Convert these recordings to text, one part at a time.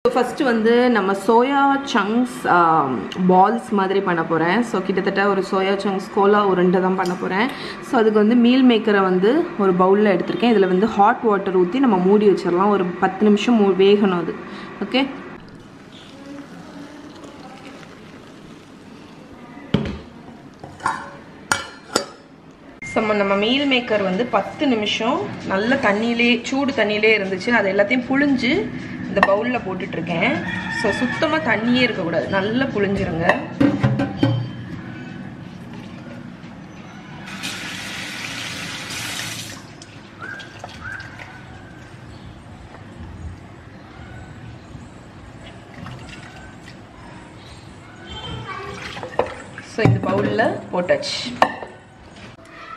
First வந்து நம்ம soya chunks balls மாதிரி பண்ண போகிறேன். ஸோ கிட்டத்தட்ட ஒரு சோயா சங்க்ஸ் கோலா உருண்டை தான் பண்ண போகிறேன். ஸோ அதுக்கு வந்து மீல் மேக்கரை வந்து ஒரு பவுலில் எடுத்திருக்கேன். இதில் வந்து ஹாட் வாட்டர் ஊற்றி நம்ம மூடி வச்சிடலாம். ஒரு 10 நிமிஷம் வேகணும் அது. ஓகே, நம்ம மீல் மேக்கர் வந்து 10 நிமிஷம் நல்ல தண்ணியிலே சூடு தண்ணியிலே இருந்துச்சு. அது எல்லாத்தையும் புழிஞ்சு இந்த பவுலில் போட்டுட்ருக்கேன். ஸோ சுத்தமாக தண்ணியே இருக்கக்கூடாது, நல்லா புழிஞ்சிருங்க. ஸோ இந்த பவுலில் போட்டாச்சு.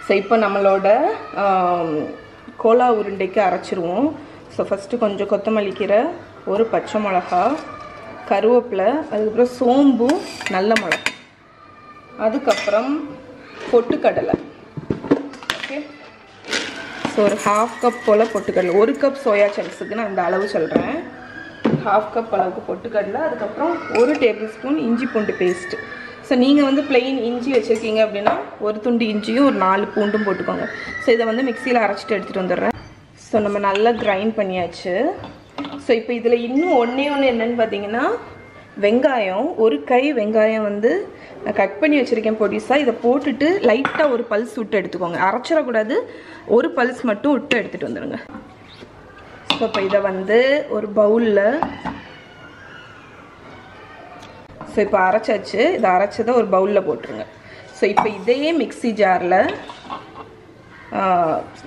ஸோ இப்போ நம்மளோட கோலா உருண்டைக்கு அரைச்சிருவோம். ஸோ ஃபஸ்ட்டு கொஞ்சம் கொத்தமல்லி கீரை, ஒரு பச்சை மிளகா, கருவேப்பிலை, அதுக்கப்புறம் சோம்பு, நல்ல மிளகா, அதுக்கப்புறம் பொட்டுக்கடலை. ஓகே, ஸோ ஒரு 1/2 கப் போல் பொட்டுக்கடலை. 1 கப் சோயா சங்க்ஸுக்கு நான் இந்த அளவு சொல்கிறேன். 1/2 கப் அளவுக்கு பொட்டுக்கடலை, அதுக்கப்புறம் 1 டேபிள் ஸ்பூன் இஞ்சி பூண்டு பேஸ்ட்டு. ஸோ நீங்கள் வந்து பிளெயின் இஞ்சி வச்சுருக்கீங்க அப்படின்னா ஒரு துண்டு இஞ்சியும் ஒரு 4 பூண்டும் போட்டுக்கோங்க. ஸோ இதை வந்து மிக்சியில் அரைச்சிட்டு எடுத்துகிட்டு வந்துடுறேன். ஸோ நம்ம நல்லா கிரைண்ட் பண்ணியாச்சு. ஸோ இப்போ இதில் இன்னும் ஒன்று என்னென்னு பார்த்தீங்கன்னா, வெங்காயம், ஒரு கை வெங்காயம் வந்து நான் கட் பண்ணி வச்சுருக்கேன் பொடிசாக. இதை போட்டுட்டு லைட்டாக ஒரு பல்ஸ் விட்டு எடுத்துக்கோங்க. அரைச்சிடக்கூடாது, ஒரு பல்ஸ் மட்டும் விட்டு எடுத்துகிட்டு வந்துடுங்க. ஸோ இப்போ இதை வந்து ஒரு பவுலில், ஸோ இப்போ அரைச்சாச்சு. இதை அரைச்சதை ஒரு பவுலில் போட்டுருங்க. ஸோ இப்போ இதையே மிக்ஸி ஜாரில்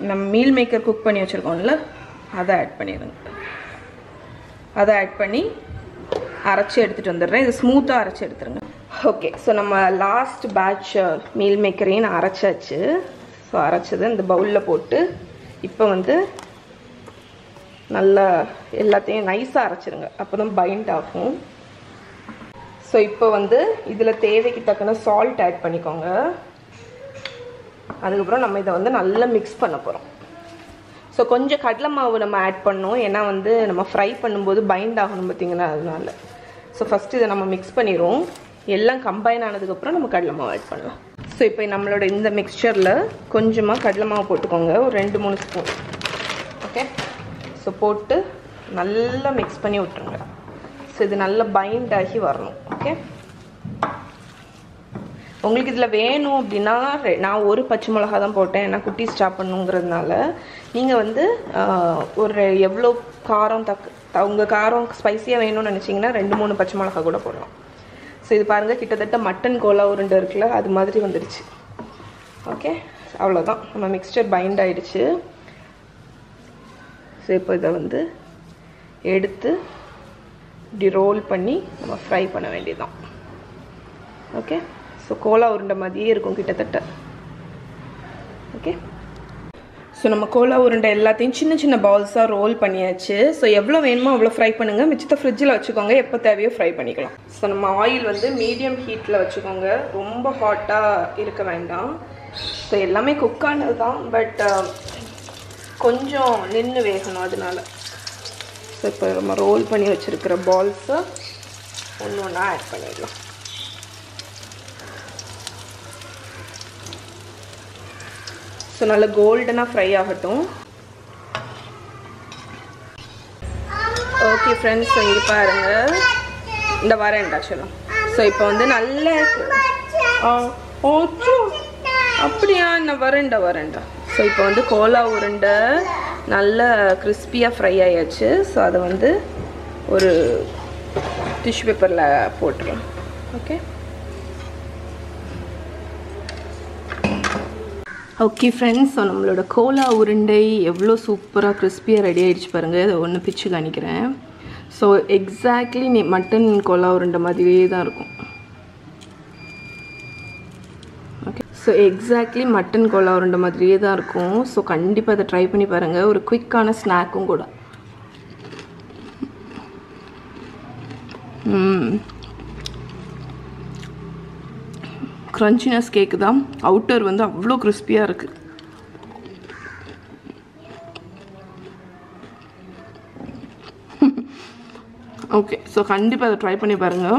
நம்ம மீல் மேக்கர் குக் பண்ணி வச்சுருக்கோம்ல, அதை ஆட் பண்ணிடுங்க. அதை ஆட் பண்ணி அரைச்சி எடுத்துகிட்டு வந்துடுறேன். இது ஸ்மூத்தாக அரைச்சி எடுத்துருங்க. ஓகே, ஸோ நம்ம லாஸ்ட் பேட்ச் மீல் மேக்கரையும் நான் அரைச்சாச்சு. ஸோ அரைச்சதை இந்த பவுலில் போட்டு இப்போ வந்து நல்லா எல்லாத்தையும் நைஸாக அரைச்சிருங்க, அப்போ தான் பைண்ட் ஆகும். ஸோ இப்போ வந்து இதில் தேவைக்கு தக்கன சால்ட் ஆட் பண்ணிக்கோங்க. அதுக்கப்புறம் நம்ம இதை வந்து நல்லா மிக்ஸ் பண்ண போகிறோம். ஸோ கொஞ்சம் கடலை மாவு நம்ம ஆட் பண்ணோம், ஏன்னா வந்து நம்ம ஃப்ரை பண்ணும்போது பைண்ட் ஆகணும் பார்த்தீங்கன்னா, அதனால. ஸோ ஃபஸ்ட்டு இதை நம்ம மிக்ஸ் பண்ணிடுவோம். எல்லாம் கம்பைன் ஆனதுக்கப்புறம் நம்ம கடலை மாவு ஆட் பண்ணலாம். ஸோ இப்போ நம்மளோட இந்த மிக்சரில் கொஞ்சமாக கடலை மாவு போட்டுக்கோங்க, ஒரு 2-3 ஸ்பூன். ஓகே, ஸோ போட்டு நல்லா மிக்ஸ் பண்ணி விட்டுருங்க. ஸோ இது நல்லா பைண்ட் ஆகி வரணும். ஓகே, உங்களுக்கு இதில் வேணும் அப்படின்னா நான் ஒரு பச்சை மிளகா தான் போட்டேன், ஏன்னா குட்டி ஸ்டாப் பண்ணுங்கிறதுனால. நீங்கள் வந்து ஒரு எவ்வளோ காரம் உங்கள் காரம் ஸ்பைஸியாக வேணும்னு நினச்சிங்கன்னா 2-3 பச்சை மிளகா கூட போடலாம். ஸோ இது பாருங்கள், கிட்டத்தட்ட மட்டன் கோலா உருண்டை இருக்குல்ல, அது மாதிரி வந்துடுச்சு. ஓகே, அவ்வளோதான், நம்ம மிக்ஸ்சர் பைண்ட் ஆகிடுச்சு. ஸோ இப்போ இதை வந்து எடுத்து இப்படி ரோல் பண்ணி நம்ம ஃப்ரை பண்ண வேண்டியதுதான். ஓகே, ஸோ கோலா உருண்டை மாதிரியே இருக்கும் கிட்டத்தட்ட. ஓகே, ஸோ நம்ம கோலா உருண்டை எல்லாத்தையும் சின்ன சின்ன பால்ஸாக ரோல் பண்ணியாச்சு. ஸோ எவ்வளோ வேணுமோ அவ்வளோ ஃப்ரை பண்ணுங்கள், மிச்சத்தை ஃப்ரிட்ஜில் வச்சுக்கோங்க, எப்போ தேவையோ ஃப்ரை பண்ணிக்கலாம். ஸோ நம்ம ஆயில் வந்து மீடியம் ஹீட்டில் வச்சுக்கோங்க, ரொம்ப ஹாட்டாக இருக்க வேண்டாம். ஸோ எல்லாமே குக் ஆனது தான், பட் கொஞ்சம் நின்று வேகணும், அதனால. ஸோ இப்போ நம்ம ரோல் பண்ணி வச்சுருக்கிற பால்ஸை ஒன்று ஒன்றா ஆட் பண்ணிடலாம். ஸோ நல்லா கோல்டனாக ஃப்ரை ஆகட்டும். ஓகே ஃப்ரெண்ட்ஸ், ஸோ இங்கே பாருங்கள், இந்த வரேன்டா சொல்லும். ஸோ இப்போ வந்து நல்ல ஓச்சோ அப்படியா, நான் வரேன்டா. ஸோ இப்போ வந்து கோலா உருண்டை நல்ல கிறிஸ்பியாக ஃப்ரை ஆயாச்சு. ஸோ அதை வந்து ஒரு டிஷ்யூ பேப்பரில் போட்டுருலாம். ஓகே, ஓகே ஃப்ரெண்ட்ஸ், ஸோ நம்மளோட கோலா உருண்டை எவ்வளோ சூப்பராக கிறிஸ்பியாக ரெடி ஆகிடுச்சு பாருங்கள். இதை ஒன்று பிச்சு காணிக்கிறேன். ஸோ எக்ஸாக்ட்லி மட்டன் கோலா உருண்டை மாதிரியே தான் இருக்கும். ஓகே, ஸோ எக்ஸாக்ட்லி மட்டன் கோலா உருண்டை மாதிரியே தான் இருக்கும். ஸோ கண்டிப்பாக அதை ட்ரை பண்ணி பாருங்கள், ஒரு குயிக்கான ஸ்நாக்கும் கூட. க்ரன்ச்சினஸ் கேக்கு தான், அவுட்டர் வந்து அவ்வளோ கிறிஸ்பியாக இருக்குது. ஓகே ஸோ கண்டிப்பாக அதை ட்ரை பண்ணி பாருங்கள்.